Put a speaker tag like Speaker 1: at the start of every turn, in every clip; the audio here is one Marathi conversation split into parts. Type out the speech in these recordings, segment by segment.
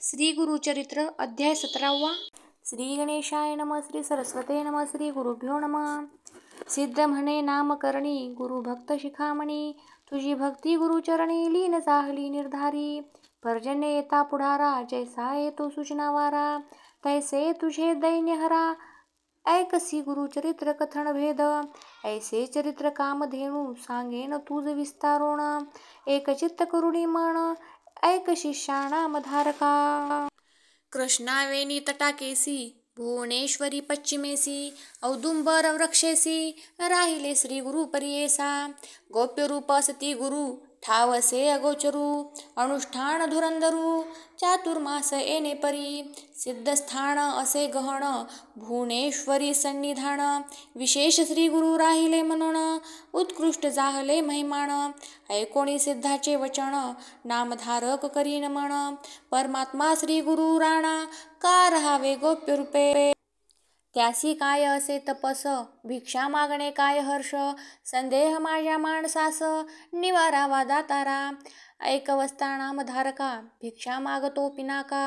Speaker 1: श्री गुरुचरित्र अध्याय 17वा. श्री गणेशाय नमः. श्री सरस्वते नमः. श्री गुरुभ्यो नमः. सिद्ध म्हणे नामकरणी गुरु भक्त शिखामणी, तुझी भक्ती गुरुचरणी लीन जाहली निर्धारी. पर्जन्य येता पुढारा, जैसा येतो सूचनावारा, तैसे तुझे दैन्यहरा. ऐकसी गुरुचरित्र कथन भेद, ऐसे चरित्र कामधेनू सांगेन तुझ विस्तारोण. एकचित्त करुणी मन, ऐक शिष्या नामधारका. कृष्णावेणी तटाकेसी, भुवनेश्वरी पश्चिमेसी, औदुंबर वृक्षेसी राहिले श्री गुरु परियेसा. गोप्य रूप असती गुरु, ठावसे अगोचरू, अनुष्ठान धुरंधरू, चातुर्मास येणे परी. सिद्धस्थान असे गहन, भुवनेश्वरी सन्निधान, विशेष श्री गुरु राहिले म्हणून, उत्कृष्ट जाहले महिमान. ऐकोणी सिद्धाचे वचन, नामधारक करी नमन. परमात्मा श्री गुरु राणा, का रहावे गोप्य रूपे. त्यासी काय असे तपस, भिक्षा मागणे काय हर्ष. संदेह माझ्या माणसास, निवारावा दातारा. ऐकवस्ता नामधारका, भिक्षा मागतो पिनाका.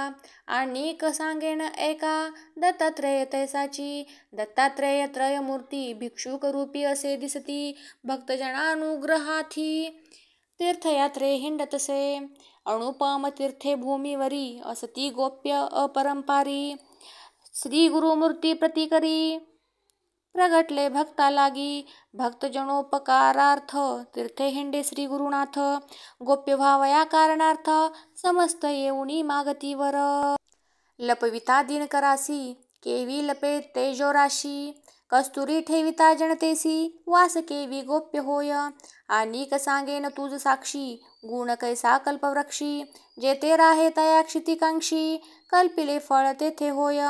Speaker 1: आणिक सांगेन ऐका, दत्तात्रेय तैसाची. दत्तात्रेय त्रयमूर्ती, भिक्षुक रूपी असे दिसती. भक्तजनानुग्रहार्थी तीर्थयात्रे हिंडतसे. अनुपम तीर्थे भूमीवरी, असती गोप्य अपरंपारी. श्री गुरुमूर्ती प्रतिकरी, प्रगटले भक्ता लागी. भक्तजनोपकारार्थ, तीर्थे हिंडे श्री गुरुनाथ. गोप्य व्हावया कारणार्थ, समस्त येऊनी मागती वर. लपविता दिनकरासी, केवी लपे तेजोराशी. कस्तुरी ठेविता जनतेसी, वास केवी गोप्य होय. आणिक सांगेन तुझ साक्षी, गुण कैसा कल्पवृक्षी. जेथे राहे तया क्षितिकांक्षी, कल्पिले फळ तेथे होय.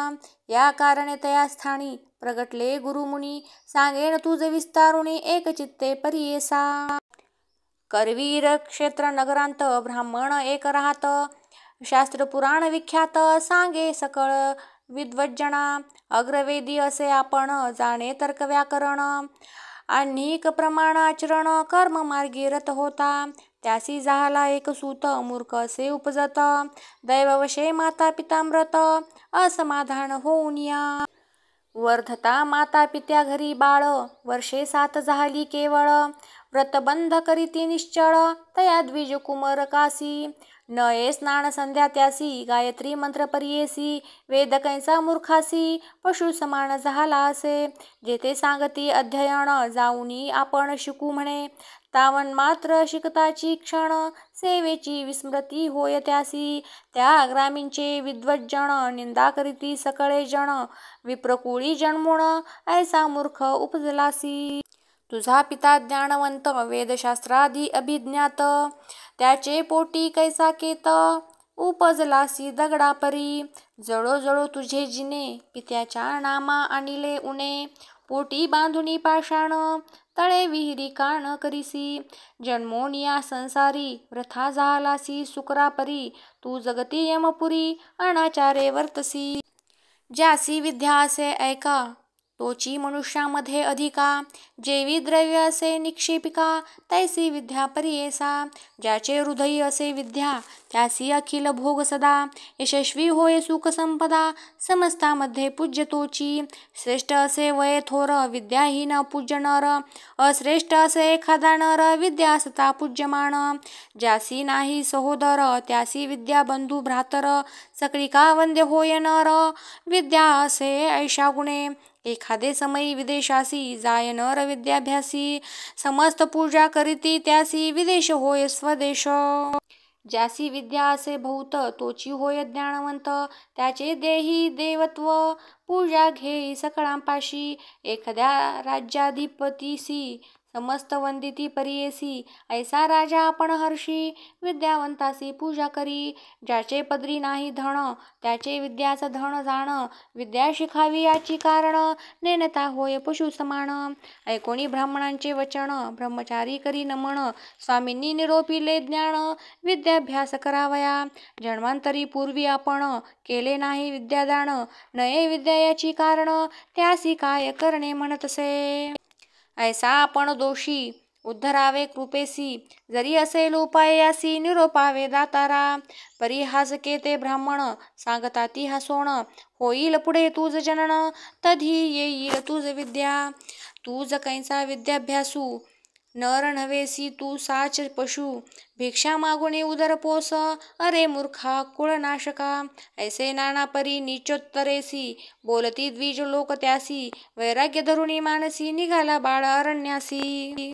Speaker 1: या कारणे तया स्थानी, प्रगटले गुरुमुनी. सांगेन तुझ विस्तारुणी, एकचित्ते परियेसा. करवीर क्षेत्र नगरांत, ब्राह्मण एक राहत. शास्त्र पुराण विख्यात, सांगे सकळ विद्वज्जना. अग्रवेदी असे आपण, जाणे तर्क व्याकरण. आणिक प्रमाण आचरण, कर्म मार्गी रत होता. त्यासी झाला एक सूत, मूर्ख असे उपजत. दैववशे माता पिता मृत, असमाधान होऊन या. वर्धता माता पित्या घरी बाळ, वर्षे 7 झाली केवळ. व्रतबंध करीती निश्चळ, तया द्विज कुमरकासी. नये स्नान संध्या त्यासी, गायत्री मंत्र परियेसी. वेद कैसा मूर्खासी, पशु समान झाला असे. जेथे सांगती अध्ययन, जाऊनी आपण शिकू म्हणे. तावन मात्र शिकताची क्षण, सेवेची विस्मृती होय त्यासी. त्या ग्रामीणचे विद्वज्जन, निंदा करीती सकळे जन. विप्रकुळी जन्मून, ऐसा मूर्ख उपजलासी. तुझा पिता ज्ञानवंत, वेदशास्त्रादी अभिज्ञात. त्याचे पोटी कैसा केत, उपजलासी दगडापरी. जळो जळो तुझे जिने, पित्याच्या नामा आणिले उणे. पोटी बांधुनी पाषाण, तळे विहिरी कान करीसी. जन्मोनिया संसारी, वृथा झालासी शुक्रापरी. तू जगती यमपुरी, अनाचारे वर्तसी. ज्यासी विद्या असे ऐका, तोची मनुष्यामध्ये अधिका. जेवी द्रव्य असे निक्षेपिका, तैसी विद्या परियेसा. ज्याचे हृदयी असे विद्या, त्यासी अखिल भोग सदा. यशस्वी होय सुख संपदा, समस्तामध्ये पूज्य तोची. श्रेष्ठ असे वय थोर, विद्याहीन पूज्य नर. अश्रेष्ठ असे एखादा नर, विद्या असता पूज्यमान. ज्यासी नाही सहोदर, त्यासी विद्या बंधू भ्रातर. सकळी का वंद्य होय नर, विद्या असे ऐशा गुणे. एखादे समयी विदेशासी, जाय नर विद्याभ्यासी. समस्त पूजा करीती त्यासी, विदेश होय स्वदेश. ज्यासी विद्या असे बहुत, तोची होय ज्ञानवंत. त्याचे देही देवत्व, पूजा घेई सकळांपाशी. एखाद्या राज्याधिपतीसी, समस्त वंदिती परियेसी. ऐसा राजा आपण हर्षी, विद्यावंतासी पूजा करी. ज्याचे पदरी नाही धन, त्याचे विद्याच धन जाण. विद्या शिकावी याची कारण, नेणता होय पशु समान. ऐकोणी ब्राह्मणांचे वचन, ब्रह्मचारी करी नमन. स्वामींनी निरोपिले ज्ञान, विद्याभ्यास करावया. जन्मांतरी पूर्वी आपण, केले नाही विद्यादान. नये विद्या याची कारण, त्यासी काय करणे म्हणतसे. ऐसा आपण दोषी, उद्धरावे कृपेसी, जरी असेल उपाय यासी निरोपावे दातारा. परिहासके ते ब्राह्मण, सांगता ती हसोण, होईल पुढे तुझ जनन, तधी येईल तुझ विद्या. तुझ कैसा विद्याभ्यासू, नर नव्हेसी तू साच पशु. भिक्षा मागुनी उदर पोस, अरे मूर्खा कुळनाशका. ऐसे नाना परी नीचोत्तरेसी, बोलती द्विज लोक त्यासी. वैराग्य धरुणी मानसी, निघाला बाळ अरण्यासी.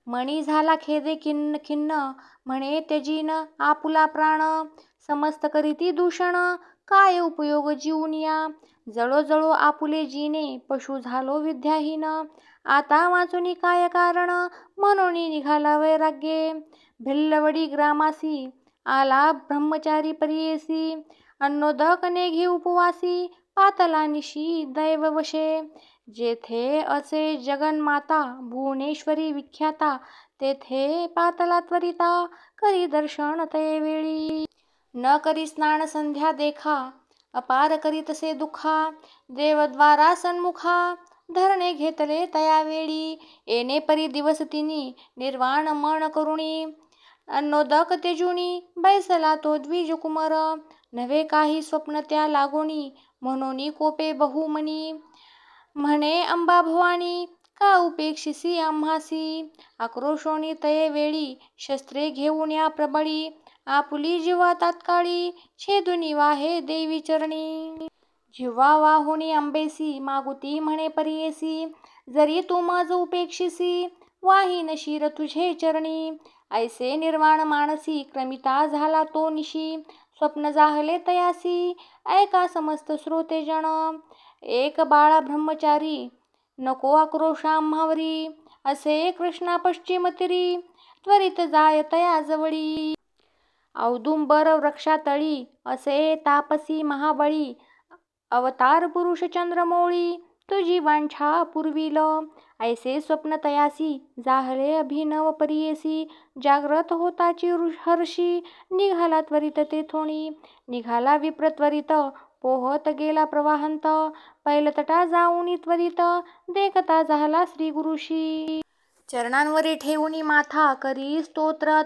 Speaker 1: मणी झाला खेदे खिन्न, म्हणे त्यजीन आपुला प्राण. समस्त करीती दूषण, काय उपयोग जीवनिया. जळो आपुले जीने, पशु झालो विद्याहीन. आता वाचुनी काय कारण, म्हणून निघाला वैराग्ये. भिल्लवडी ग्रामासी, आला ब्रह्मचारी परियेसी. अन्नोदक नेघे उपवासी, पातलानिशी दैववशे. जेथे असे जगन्माता, भुवनेश्वरी विख्याता. तेथे पातला त्वरिता, करी दर्शन तये वेळी. न करी स्नान संध्या देखा, अपार करी तसे दुःखा. देवद्वारा सन्मुखा, धरणे घेतले तया वेळी. येणे परी दिवस तिनी, निर्वाण मन करुणी. अन्नोदक त्यजुनी, बैसला तो द्विज कुमार. नव्हे काही स्वप्न त्या लागोनी, म्हणून कोपे बहुमनी. म्हणे अंबा भवानी, का उपेक्षिसी आम्हासी. आक्रोशोनी तये वेळी, शस्त्रे घेऊन या प्रबळी. आपुली जिव्हा तात्काळी, छेदुनी वाहे देवी चरणी. जिव्हा वाहुनी अंबेसी, मागुती म्हणे परियेसी. जरी तू माझ उपेक्षिसी, वाहीन शिर तुझे चरणी. ऐसे निर्वाण मानसी, क्रमिता झाला तो निशी. स्वप्न जाहले तयासी, ऐका समस्त श्रोते जन. एक बाळा ब्रह्मचारी, नको आक्रोश आम्हावरी. असे कृष्णा पश्चिम तीरी, त्वरित जाय तया जवळी. औदुंबर वृक्षातळी, असे तापसी महाबळी. अवतार पुरुष चंद्रमौळी, तुझी वांछा पुरविल. ऐसे स्वप्न तयासी, जाहले अभिनव परियेसी. जाग्रत होताची हर्षी, निघाला त्वरित तेथोणी. निघाला विप्र त्वरित, पोहत गेला प्रवाहंत. पैलतटा जाऊनी त्वरित, देखता झाला श्री गुरुशी. चरणांवरी ठेवूनी माथा, करी स्तोत्र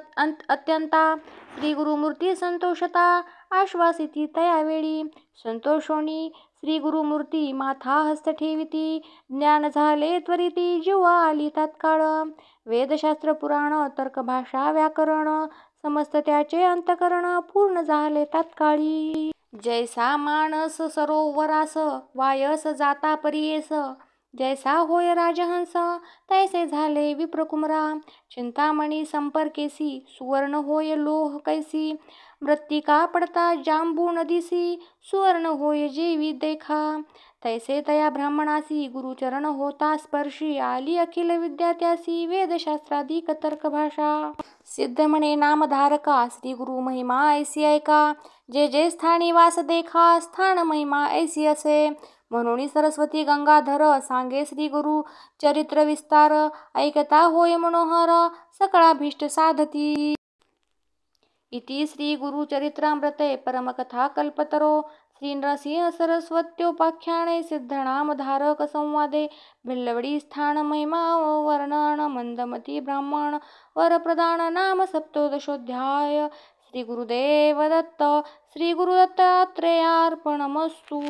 Speaker 1: अत्यंता. श्री गुरुमूर्ती संतोषता, आश्वासिती तया वेळी. संतोषोनी श्री गुरुमूर्ती, माथा हस्त ठेविती. ज्ञान झाले त्वरिती, जिव्हा आली तात्काळ. वेदशास्त्र पुराण तर्क भाषा व्याकरण, समस्त त्याचे अंतकरण. पूर्ण झाले तात्काळी. जैसा मानस सरोवरास, वायस जाता परियेस. जैसा होय राजहंस, तैसे झाले विप्रकुमरा. चिंतामणी संपर्केसी, सुवर्ण होय लोह कैसी. मृत्तिका पडता जांबू नदीसी, सुवर्ण होय जेवी देखा. तैसे तया ब्राह्मणासी, गुरुचरण होता स्पर्शी. आली अखिल विद्या त्यासी, वेदशास्त्राधिक तर्क भाषा. सिद्ध म्हणे नामधारका, श्री गुरु महिमा ऐसी ऐका. जे जे स्थानी वास देखा, स्थान महिमा ऐसी असे. म्हणून सरस्वती गंगाधर, सांगे श्री गुरु चरित्र विस्तार. ऐकता होय मनोहर, सकळाभीष्ट साधती. इति श्री गुरु चरित्रामृते परमकथा कल्पतरो श्री नरसिंह सरस्वत्योपाख्याने सिद्धनामधारक संवादे भिल्लवडी स्थान महिमा वर्णन मंदमती ब्राह्मण वरप्रदान नाम सप्तोदशोऽध्याय. श्री गुरुदेव दत्त. श्री गुरुदत्तात्रेयार्पणमस्तु.